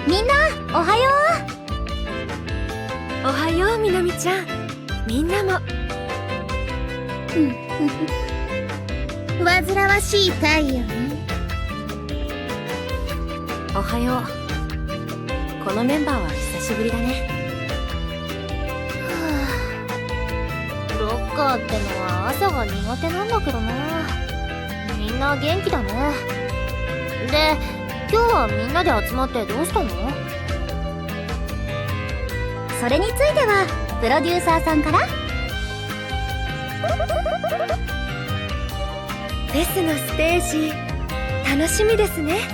みんなおはよう。おはようみなみちゃん。みんなも。煩わしい太陽ね。おはよう。このメンバーは久しぶりだね。ロッカーってのは朝が苦手なんだけどな。みんな元気だね。で、今日はみんなで集まってどうしたの？それについてはプロデューサーさんから。フェスのステージ楽しみですね。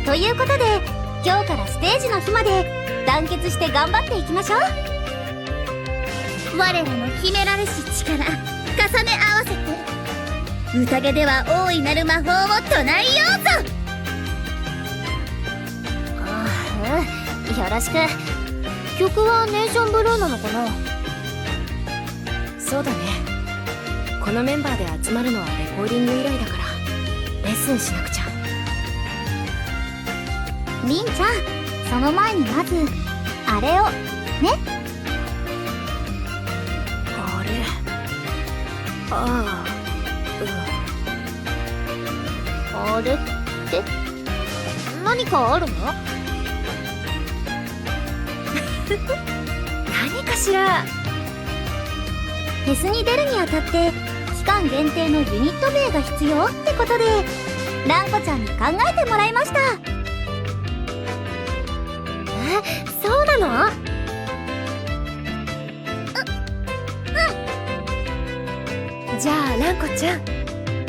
ということで今日からステージの日まで団結して頑張っていきましょう。我らの秘められし力重ね合わせて宴では大いなる魔法を唱えようぞ。よろしく。曲はネーションブルーなのかな？そうだね。このメンバーで集まるのはレコーディング以来だからレッスンしなくちゃ。りんちゃん、その前にまずあれをね。あれ、ああ、あれって何かあるの？何かしら。フェスに出るにあたって期間限定のユニット名が必要ってことでランコちゃんに考えてもらいました。そうなの？じゃあランコちゃん、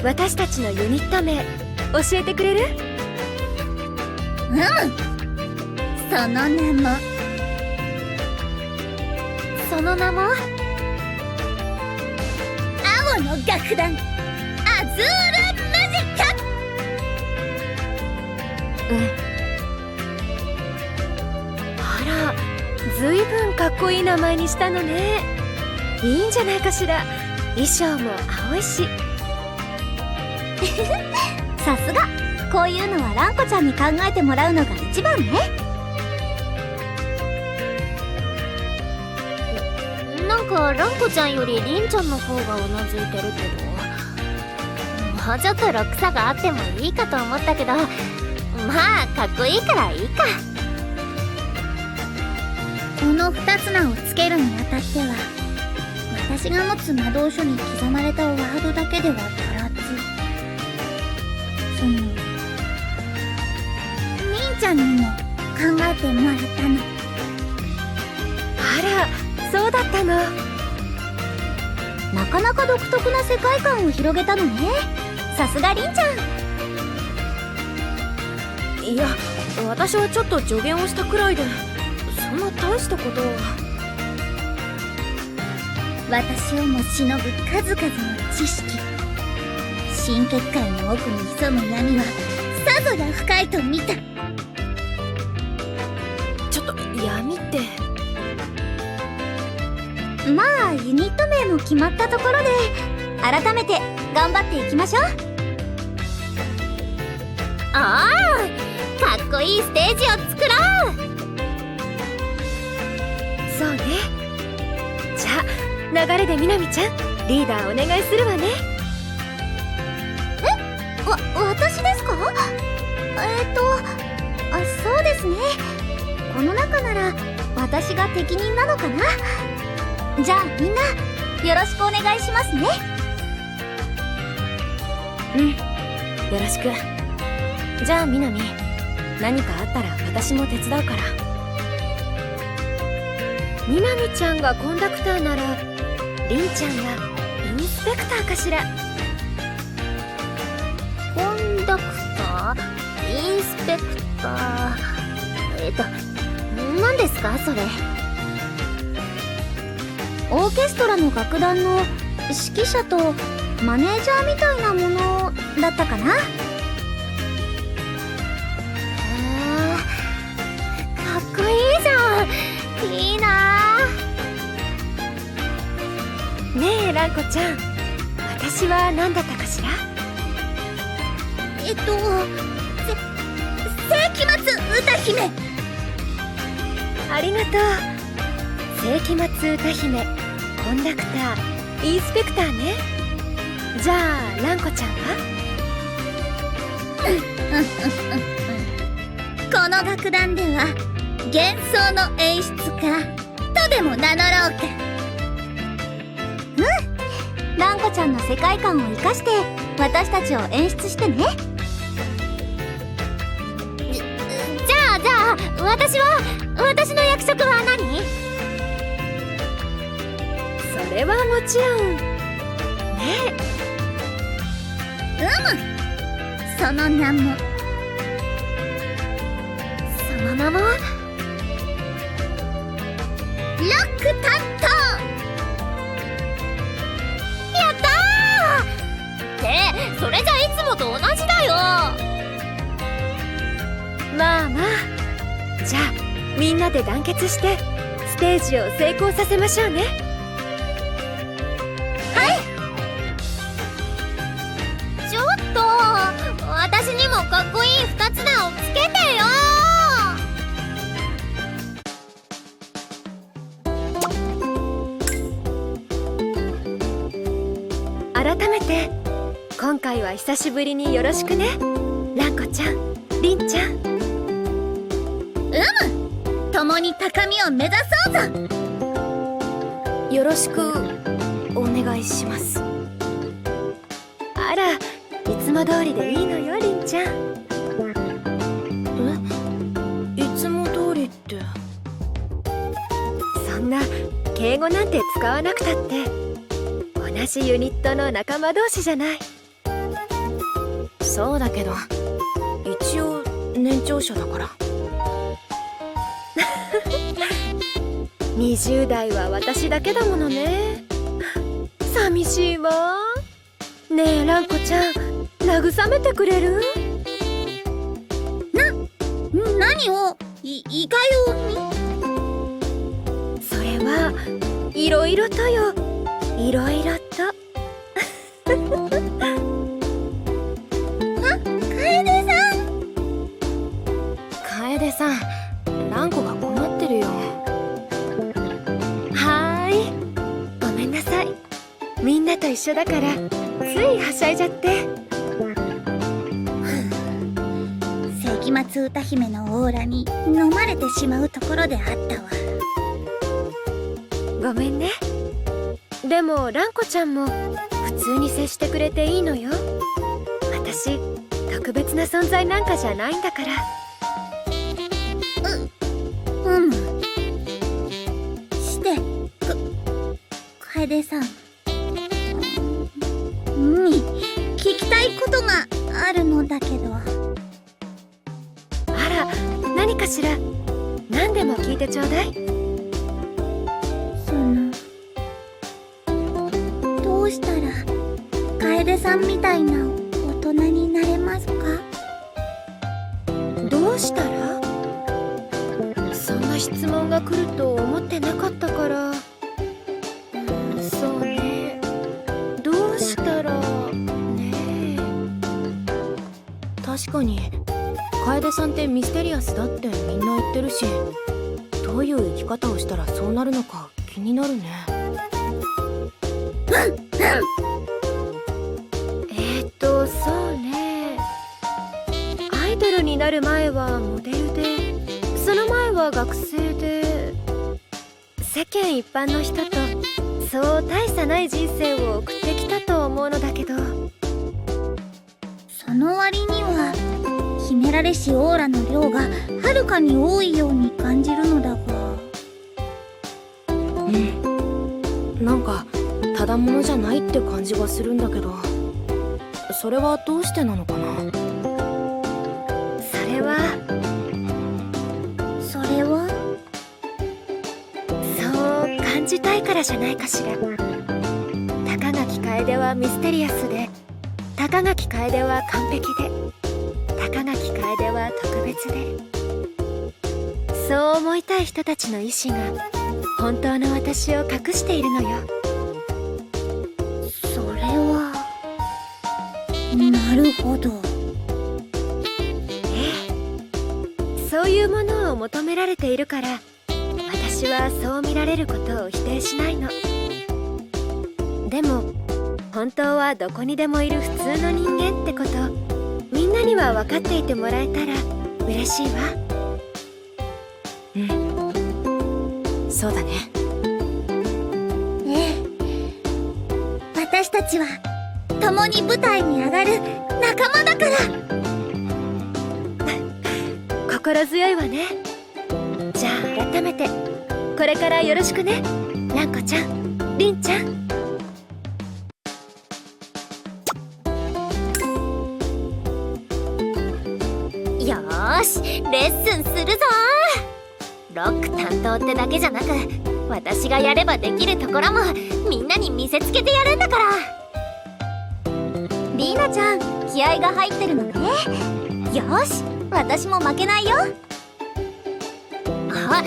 私たちのユニット名教えてくれる？その名も青の楽団アズールマジカ。あら、ずいぶんかっこいい名前にしたのね。いいんじゃないかしら。衣装も青いし。さすが、こういうのはランコちゃんに考えてもらうのが一番ね。なんかランコちゃんよりリンちゃんの方がうなずいてるけど、もうちょっとロックさがあってもいいかと思ったけど、まあかっこいいからいいか。この2つ名をつけるにあたっては私が持つ魔導書に刻まれたワードだけでは足らず、りんちゃんにも考えてもらったの。あら、そうだったの。なかなか独特な世界観を広げたのね。さすがりんちゃん。いや、私はちょっと助言をしたくらいでそんな大したことは。私をも忍ぶ数々の知識、新結界の奥に潜む闇はさぞや深いと見た。ちょっと闇って。まあユニット名も決まったところで改めて頑張っていきましょう。ああ、かっこいいステージを作ろう。そうね。じゃあ流れでみなみちゃんリーダーお願いするわね。私ですか？そうですね。この中なら私が適任なのかな。じゃあみんなよろしくお願いしますね。よろしく。じゃあみなみ、何かあったら私も手伝うから。みなみちゃんがコンダクターならりんちゃんがインスペクターかしら。コンダクター？インスペクター？何ですかそれ？オーケストラの楽団の指揮者とマネージャーみたいなものだったかな。へえ、かっこいいじゃん。いいな。ねえランコちゃん、私は何だったかしら？世紀末歌姫。ありがとう。世紀末歌姫、コンダクター、インスペクターね。じゃあ蘭子ちゃんは？この楽団では幻想の演出家とでも名乗ろうか。蘭子ちゃんの世界観を生かして私たちを演出してね。じゃあ私の役職は何？それはもちろんね。その名もロック担当。やったー！ってそれじゃいつもと同じだよ。まあまあ、じゃあみんなで団結してステージを成功させましょうね。ちょっと私にもかっこいい二つ名をつけてよ。改めて今回は久しぶりによろしくね、蘭子ちゃん、凛ちゃん。共に高みを目指そうぞ。よろしくお願いします。あら、いつも通りでいいのよ、凛ちゃん。いつも通りって。そんな敬語なんて使わなくたって同じユニットの仲間同士じゃない。そうだけど一応年長者だから。20代は私だけだものね。寂しいわ。ねえ蘭子ちゃん、慰めてくれる？何をいかように？それはいろいろとよ、いろいろと。楓さん、蘭子が困ってるよ。はーい、ごめんなさい。みんなと一緒だからついはしゃいじゃって。世紀末歌姫のオーラに飲まれてしまうところであったわ。ごめんね。でも蘭子ちゃんも普通に接してくれていいのよ。私特別な存在なんかじゃないんだから。して楓さん、聞きたいことがあるのだけど。あら、何かしら。何でも聞いてちょうだい。どうしたら楓さんみたいな大人になれますか？どうしたら？そんな質問が来ると思ってなかったから。そうね。どうしたらね。確かに楓さんってミステリアスだってみんな言ってるし、どういう生き方をしたらそうなるのか気になるね。そうね。アイドルになる前はモデルで、その前は学生で、世間一般の人とそう大差ない人生を送ってきたと思うのだけど。その割には秘められしオーラの量がはるかに多いように感じるのだが。なんかただものじゃないって感じがするんだけど、それはどうしてなのかな。それはそう感じたいからじゃないかしら。高垣楓はミステリアスで、高垣楓は完璧で、高垣楓は特別で、そう思いたい人たちの意志が本当の私を隠しているのよ。それはなるほど。そうそういうものを求められているから、私はそう見られることを否定しないの。でも本当はどこにでもいる普通の人間ってこと、みんなには分かっていてもらえたら嬉しいわ。うん、そうだね。ええ、私たちは共に舞台に上がる仲間だから。心強いわね。じゃあ改めてこれからよろしくね、蘭子ちゃん、凛ちゃん。よーし、レッスンするぞー。ロック担当ってだけじゃなく、私がやればできるところもみんなに見せつけてやるんだから。リーナちゃん、気合が入ってるのね。よーし、私も負けないよ。あ、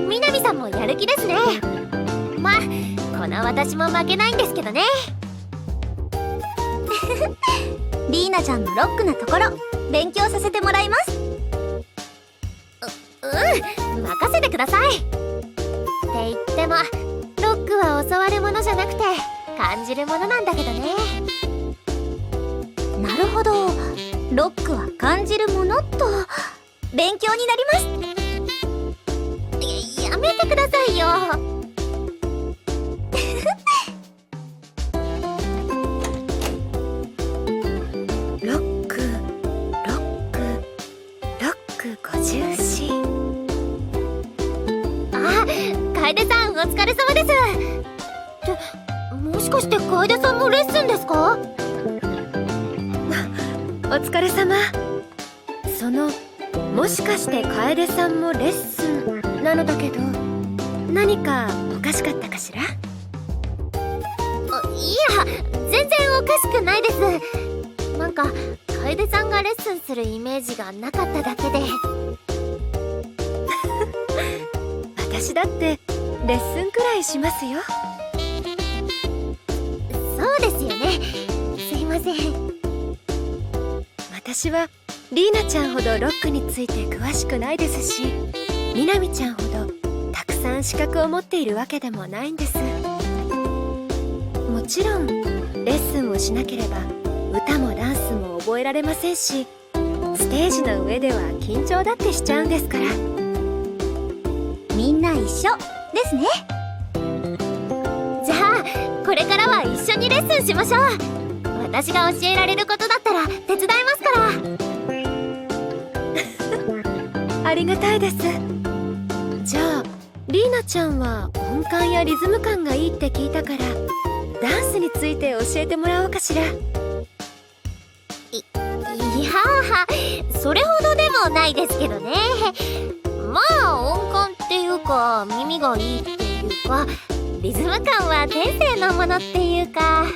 みなみさんもやる気ですね。まあこの私も負けないんですけどね。リーナちゃんのロックなところ勉強させてもらいます。任せてください。って言ってもロックは教わるものじゃなくて感じるものなんだけどね。なるほど、ロックは感じるものと。勉強になります。やめてくださいよ。ロックロックロック54。あ、楓さんお疲れ様です。ってもしかして楓さんもレッスンですか？お疲れ様。そのもしかして楓さんもレッスンなのだけど、何かおかしかったかしら？いや、全然おかしくないです。なんか楓さんがレッスンするイメージがなかっただけで。私だってレッスンくらいしますよ。そうですよね。すいません。私はリーナちゃんほどロックについて詳しくないですし、みなみちゃんほどたくさん資格を持っているわけでもないんです。もちろんレッスンをしなければ歌もダンスも覚えられませんし、ステージの上では緊張だってしちゃうんですから。みんな一緒ですね。じゃあこれからは一緒にレッスンしましょう。私が教えられることだったら手伝いますから。ありがたいです。じゃあリーナちゃんは音感やリズム感がいいって聞いたから、ダンスについて教えてもらおうかしら。いやー、それほどでもないですけどね。まあ音感っていうか耳がいいっていうか、リズム感は天性のものっていうか。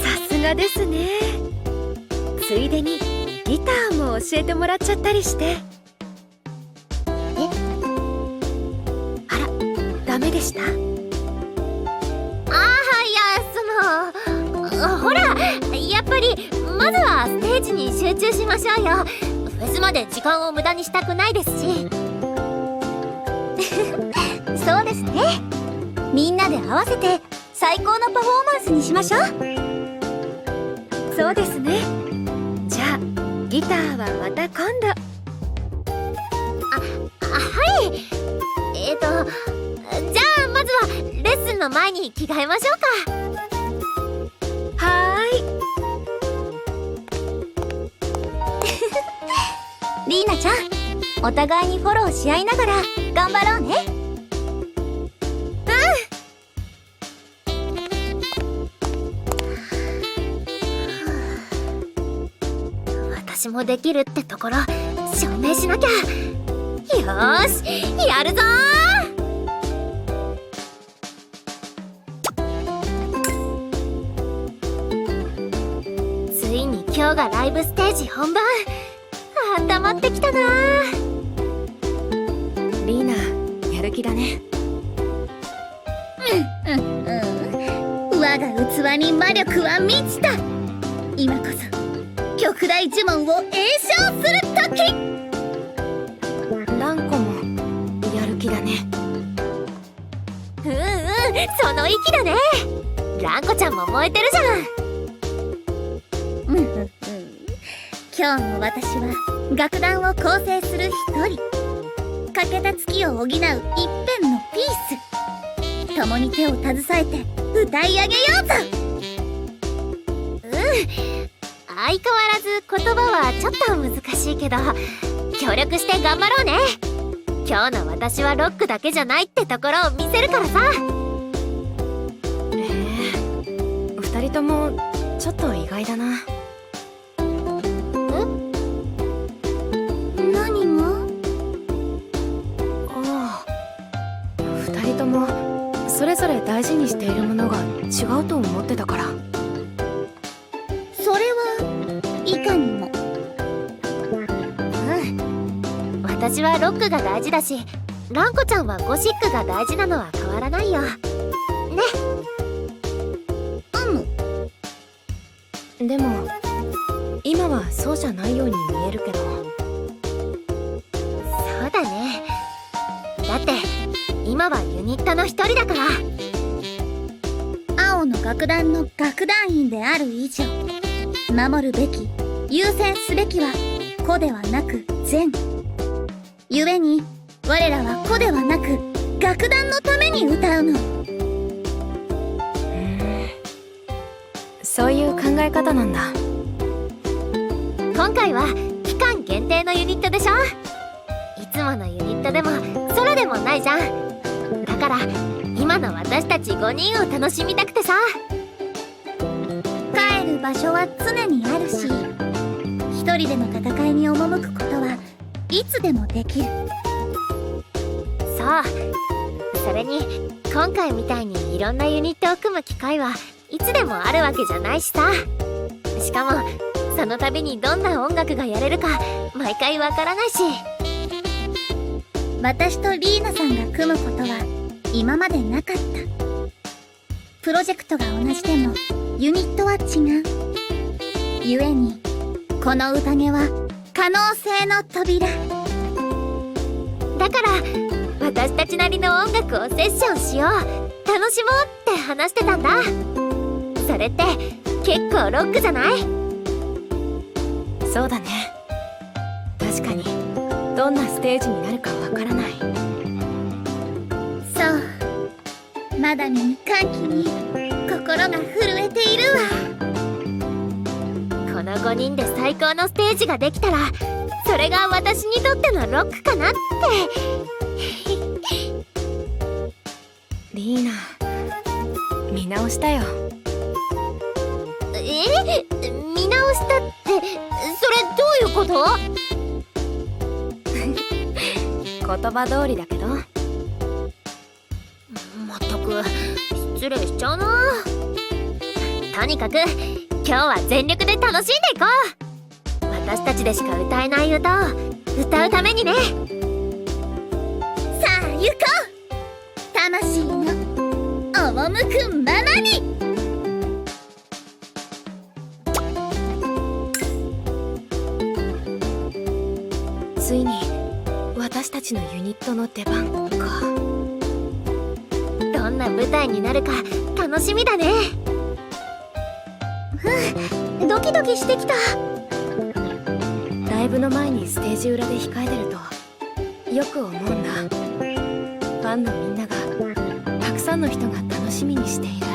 さすがですね。ついでにギターも教えてもらっちゃったりして。あら、ダメでした？いや、ほら、やっぱりまずはステージに集中しましょうよ。フェスまで時間を無駄にしたくないですし。そうですね。みんなで合わせて最高のパフォーマンスにしましょう。そうですね。じゃあギターはまた今度。はい。じゃあまずはレッスンの前に着替えましょうか。はーい。リーナちゃん、お互いにフォローし合いながら頑張ろうね。私もできるってところ証明しなきゃ。よーし、やるぞー。ついに今日がライブステージ本番。温まってきたなー。リーナ、やる気だね。我が器に魔力は満ちた。今こそ極大呪文を詠唱する時。ランコもやる気だね。その息だね。ランコちゃんも燃えてるじゃん。今日の私は楽団を構成する一人。欠けた月を補う一辺のピース。共に手を携えて歌い上げようぞ。相変わらず言葉はちょっと難しいけど、協力して頑張ろうね。今日の私はロックだけじゃないってところを見せるからさ。二人ともちょっと意外だな。何が？ああ、二人ともそれぞれ大事にしているものが違うと思ってたから。それはいかにも。私はロックが大事だし、ランコちゃんはゴシックが大事なのは変わらないよね。でも今はそうじゃないように見えるけど。そうだね。だって今はユニットの一人だから。青の楽団の楽団員である以上、守るべき優先すべきは個ではなく善。故に我らは個ではなく楽団のために歌うの。そういう考え方なんだ。今回は期間限定のユニットでしょ。いつものユニットでもソロでもないじゃん。だから今の私たち5人を楽しみたくてさ。帰る場所は常にあるし、一人での戦いに赴くことはいつでもできる。そう。それに今回みたいにいろんなユニットを組む機会はいつでもあるわけじゃないしさ。しかもその度にどんな音楽がやれるか毎回わからないし。私とリーナさんが組むことは今までなかった。プロジェクトが同じでもユニットは違う。故にこの宴は可能性の扉だから、私たちなりの音楽をセッションしよう、楽しもうって話してたんだ。それって結構ロックじゃない？そうだね。確かにどんなステージになるかわからない。そう、まだ見ぬ歓喜に心が震えているわ。この5人で最高のステージができたら、それが私にとってのロックかなって。リーナ、見直したよ。見直したって、それどういうこと？言葉通りだけど。まったく失礼しちゃうな。とにかく今日は全力で楽しんでいこう。私たちでしか歌えない歌を歌うためにね。さあ行こう、魂の赴くままに。ついに私たちのユニットの出番か。どんな舞台になるか楽しみだね。ドキドキしてきた。ライブの前にステージ裏で控えてるとよく思うんだ。ファンのみんなが、たくさんの人が楽しみにしている、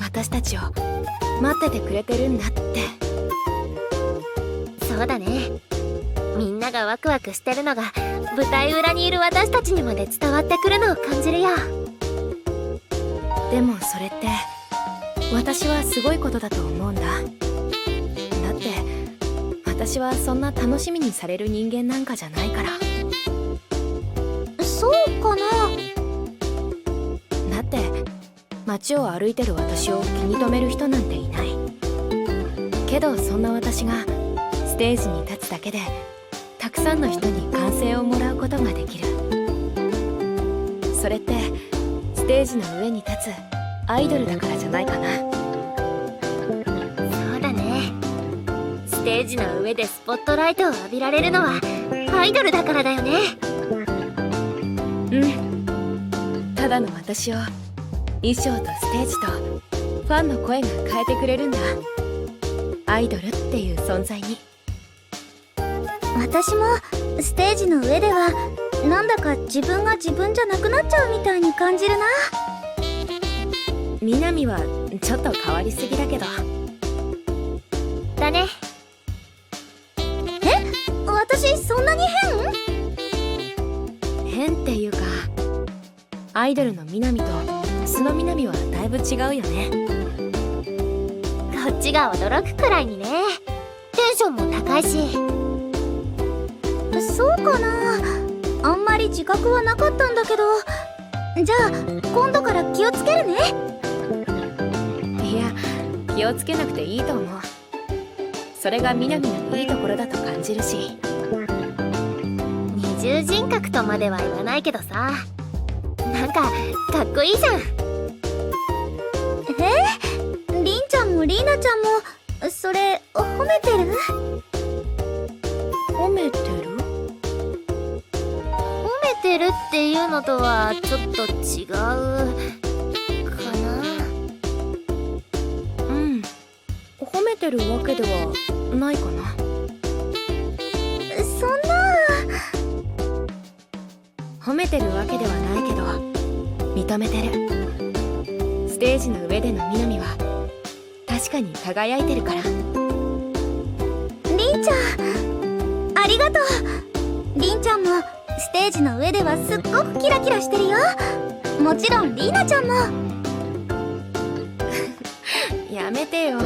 私たちを待っててくれてるんだって。そうだね。みんながワクワクしてるのが舞台裏にいる私たちにまで伝わってくるのを感じるよ。でもそれって私はすごいことだと思うんだ。だって私はそんな楽しみにされる人間なんかじゃないから。そうかな。だって街を歩いてる私を気に留める人なんていない。けどそんな私がステージに立つだけでたくさんの人に歓声をもらうことができる。それってステージの上に立つアイドルだからじゃないかな。そうだね。テージの上でスポットライトを浴びられるのはアイドルだからだよね。ただの私を衣装とステージとファンの声が変えてくれるんだ。アイドルっていう存在に。私もステージの上ではなんだか自分が自分じゃなくなっちゃうみたいに感じるな。みなみはちょっと変わりすぎだけど。だね。私そんなに変っていうか、アイドルのみなみと素のみなみはだいぶ違うよね。こっちが驚くくらいにね。テンションも高いし。そうかな。あんまり自覚はなかったんだけど、じゃあ今度から気をつけるね。いや、気をつけなくていいと思う。それがみなみのいいところだと感じるし。二重人格とまでは言わないけどさ、なんかかっこいいじゃん。りんちゃんもりーなちゃんもそれ褒めてる？褒めてる？褒めてるっていうのとはちょっと違うかな。褒めてるわけではないかな。そんな。褒めてるわけではないけど認めてる。ステージの上でのみなみは確かに輝いてるから。りんちゃんありがとう。りんちゃんもステージの上ではすっごくキラキラしてるよ。もちろんりーなちゃんも。やめてよ。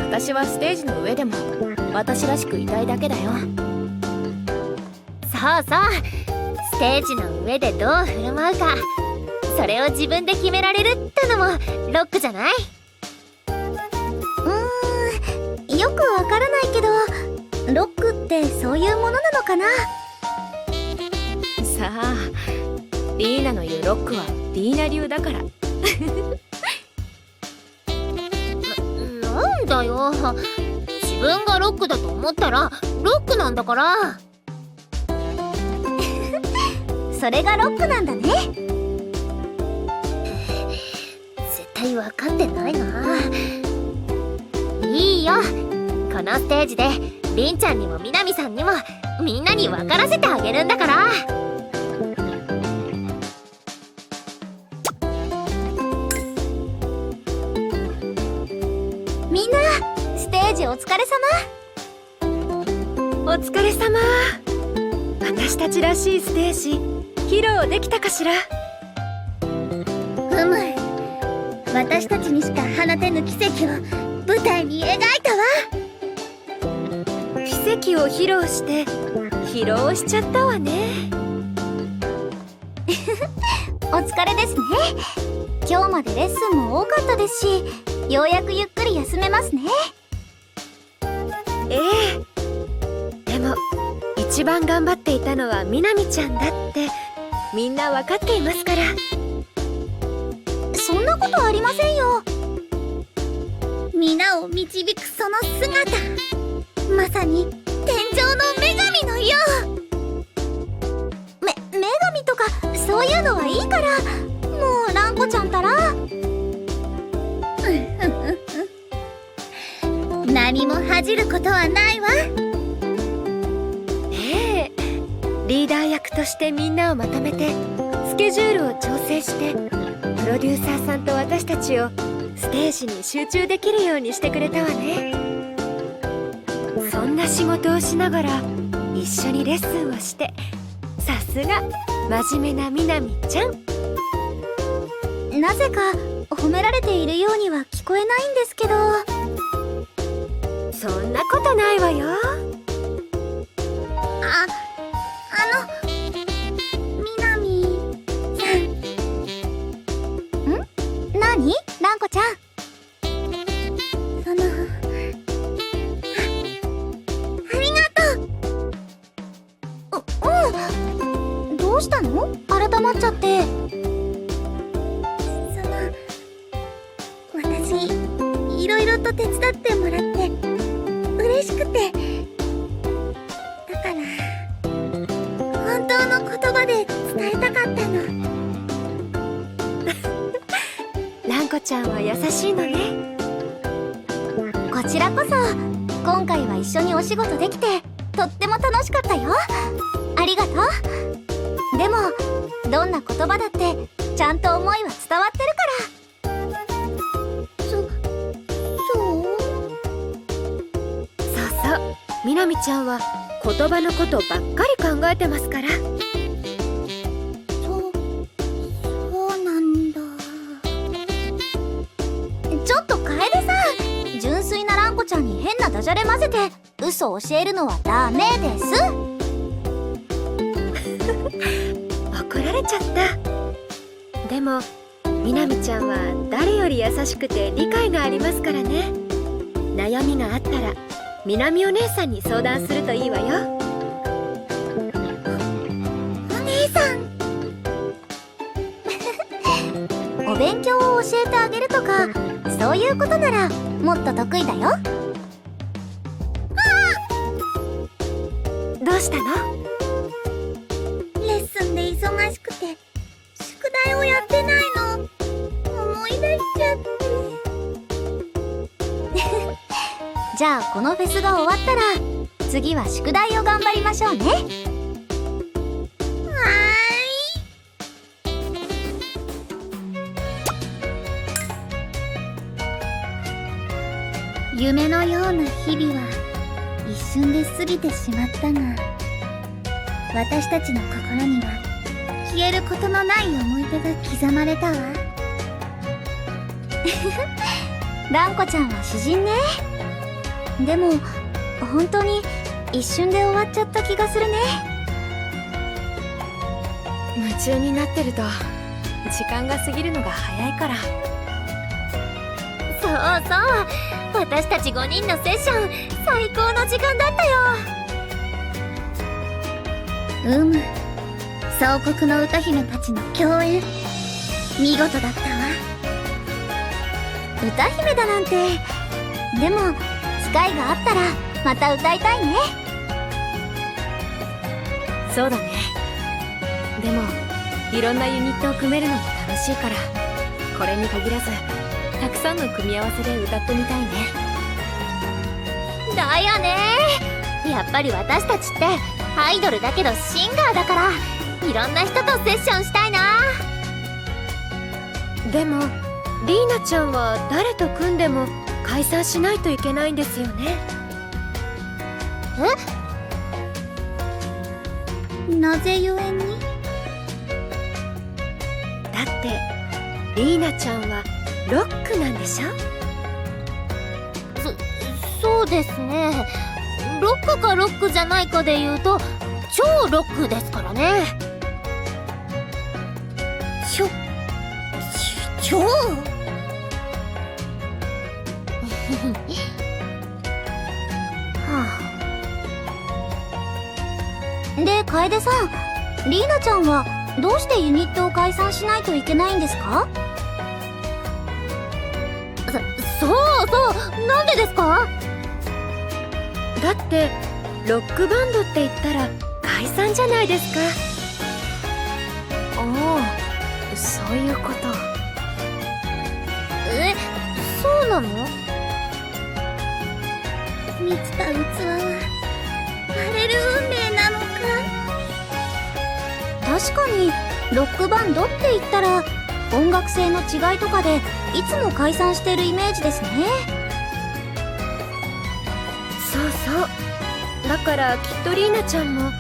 私はステージの上でも私らしくいたいだけだよ。そうそう、ステージの上でどう振る舞うか、それを自分で決められるってのもロックじゃない？よくわからないけど、ロックってそういうものなのかな。さあ、リーナの言うロックはリーナ流だから。なんだよ、自分がロックだと思ったらロックなんだから。それがロックなんだね。絶対分かってないな。いいよ、このステージでりんちゃんにもみなみさんにもみんなに分からせてあげるんだから。みんなステージお疲れ様。お疲れ様。私たちらしいステージ披露できたかしら。私たちにしか放てぬ奇跡を舞台に描いたわ。奇跡を披露して疲労しちゃったわね。お疲れですね。今日までレッスンも多かったですし、ようやくゆっくり休めますね。ええ。でも一番頑張っていたのはみなみちゃんだってみんな分かっていますから。そんなことありませんよ。皆を導くその姿、まさに天上の女神のよう。女神とかそういうのはいいから、もうランコちゃんたら。何も恥じることはないわ。ねえ、リーダー役としてみんなをまとめてスケジュールを調整して、プロデューサーさんと私たちをステージに集中できるようにしてくれたわね。そんな仕事をしながら一緒にレッスンをして、さすが真面目なみなみちゃん。なぜか褒められているようには聞こえないんですけど。そんなことないわよ。みなみさん。何？ランコちゃん。ありがとう。どうしたの？改まっちゃって。私いろいろと手伝ってもらって嬉しくて。だから本当の言葉で伝えたかったの。蘭子ちゃんは優しいのね。こちらこそ今回は一緒にお仕事できてとっても楽しかったよ。ありがとう。でもどんな言葉だってちゃんと思いは伝わってるから。そうそうみなみちゃんは言葉のことばっかり考えてますから。そうなんだ。ちょっと楓さん、純粋な蘭子ちゃんに変なダジャレ混ぜて嘘を教えるのはダメです。怒られちゃった。でもみなみちゃんは誰より優しくて理解がありますからね。悩みがあったらみなみお姉さんに相談するといいわよ。お姉さんお勉強を教えてあげるとかそういうことならもっと得意だよ。どうしたの？レッスンで忙しくて宿題をやってないの思い出しちゃってじゃあこのフェスが終わったら次は宿題を頑張りましょうね。夢のような日々は一瞬で過ぎてしまったが、私たちの心には消えることのない思い出が刻まれたわ。蘭子ちゃんは詩人ね。でも本当に一瞬で終わっちゃった気がするね。夢中になってると時間が過ぎるのが早いから。そうそう、私たち5人のセッション最高の時間だったよ。総国の歌姫たちの共演見事だったわ。歌姫だなんて。でも機会があったらまた歌いたいね。そうだね。でもいろんなユニットを組めるのも楽しいから、これに限らずたくさんの組み合わせで歌ってみたいね。だよね。やっぱり私たちってアイドルだけどシンガーだから、いろんな人とセッションしたいな。でもリーナちゃんは誰と組んでも解散しないといけないんですよね。なぜゆえに？だってリーナちゃんはロックなんでしょ？そうですね。ロックかロックじゃないかで言うと超ロックですからね。超で、楓さん、リーナちゃんはどうしてユニットを解散しないといけないんですか？そう、なんでですか？だってロックバンドって言ったら解散じゃないですか。おお、そういうこと。そうなの？満ちた器は割れる運命なのか。確かにロックバンドって言ったら音楽性の違いとかでいつも解散してるイメージですね。そう、だからきっとリーナちゃんも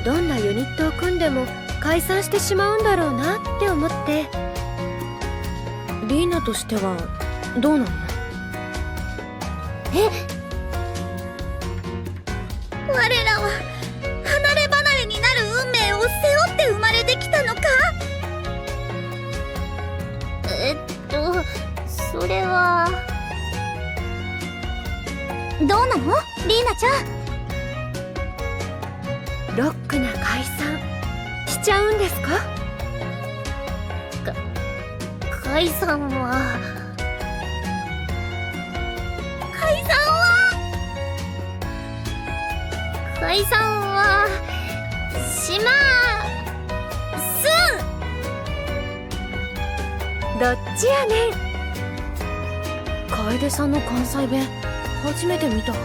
どんなユニットを組んでも解散してしまうんだろうなって思って。リーナとしてはどうなの？我らは離れ離れになる運命を背負って生まれてきたのか？それはどうなの？リーナちゃん。ロックな解散しちゃうんですか？解散は解散はしますどっちやねん。楓さんの関西弁初めて見た。和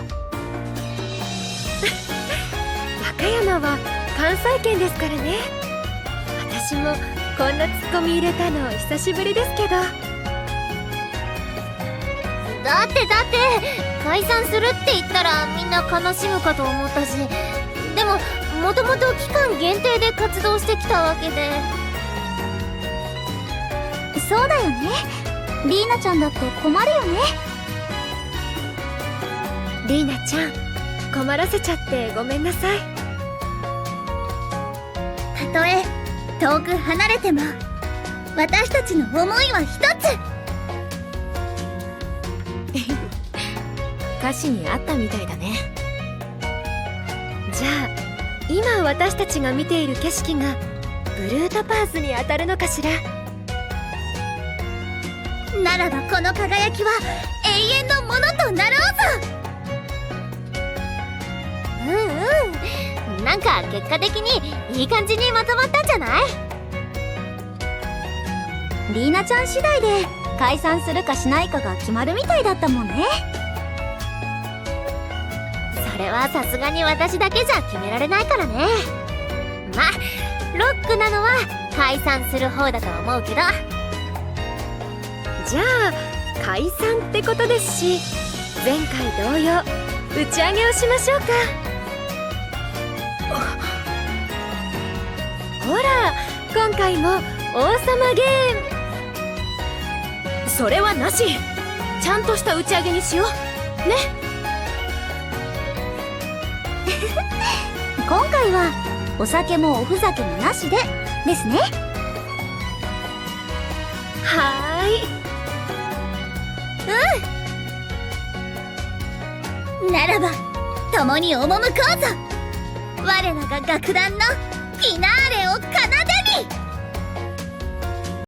歌山は関西圏ですからね。私もこんなツッコミ入れたの久しぶりですけど。だって解散するって言ったらみんな悲しむかと思ったし、でももともと期間限定で活動してきたわけで。そうだよね。リーナちゃんだって困るよね。リーナちゃん、困らせちゃってごめんなさい。たとえ遠く離れても私たちの思いは一つ。歌詞にあったみたいだね。じゃあ今私たちが見ている景色がブルートパーズに当たるのかしら。ならばこの輝きは永遠のものとなろうぞ。なんか結果的にいい感じにまとまったんじゃない？リーナちゃん次第で解散するかしないかが決まるみたいだったもんね。それはさすがに私だけじゃ決められないからね。まあロックなのは解散する方だと思うけど。じゃあ解散ってことですし、前回同様打ち上げをしましょうか。ほら今回も王様ゲーム。それはなし。ちゃんとした打ち上げにしようね。今回はお酒もおふざけもなしでですね。はーい。ならば共に赴こうぞ。我らが楽団のフィナーレを奏でに。